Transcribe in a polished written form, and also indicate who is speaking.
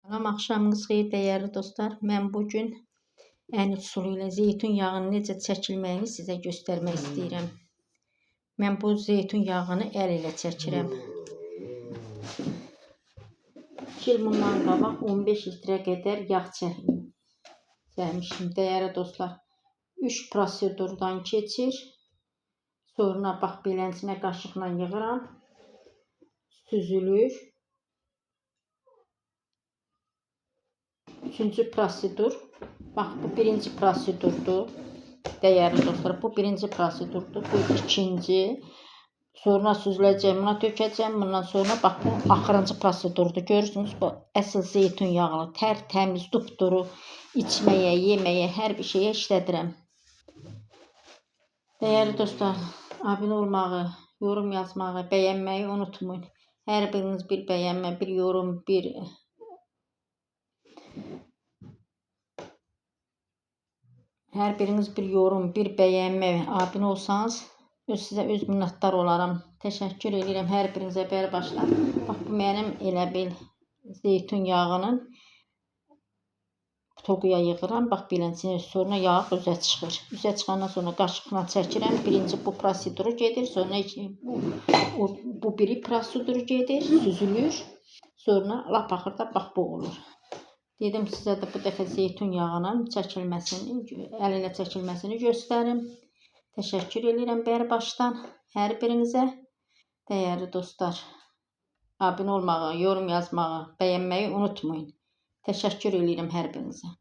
Speaker 1: Salam, axşamınız xeyir dəyərli dostlar. Mən bugün ən üsulu ilə zeytun yağının necə çəkilməyini sizə göstərmək istəyirəm. Mən bu zeytun yağını əl ilə çəkirəm. 2 il bundan qabaq 15 litrə qədər yağ çəkmişim. Dəyərli dostlar, 3 prosedurdan keçir. Sonra bax beləsinə qaşıqla yığıram. Süzülür. Üçüncü prosedur. Bax, bu birinci prosedurdur. Dəyərli dostlar, bu birinci prosedurdur. Bu ikinci. Sonra süzüləcək, buna tökəcəm. Bundan sonra bax, bu axırıncı prosedurdur. Görürsünüz, bu əsl zeytun yağlı, tərtəmiz, dupduru içməyə, yeməyə, hər bir şeyə işlədirəm. Dəyərli dostlar, abunə olmağı, yorum yazmağı, bəyənməyi unutmayın. Hər biriniz bir bəyənmə, bir yorum, bir bəyənmə, abunə olsanız sizə öz minnətdar olaram. Təşəkkür edirəm hər birinizə bərbaşdan. Bax, bu mənim elə bil zeytun yağının toquya yığıram. Bax, beləsinə sonra yağ üzə çıxır. Üzə çıxandan sonra qaşıqla çəkirəm. Birinci bu proseduru gedir. Sonra bu biri proseduru gedir, süzülür. Sonra lap axırda bax bu olur. Dedim sizə də bu dəfə zeytun yağının çəkilməsini, əl ilə çəkilməsini göstərim. Təşəkkür edirəm bərbaşdan hər birinizə. Dəyərli dostlar, abunə olmağı, yorum yazmağı, bəyənməyi unutmayın. Təşəkkür edirəm hər birinizə.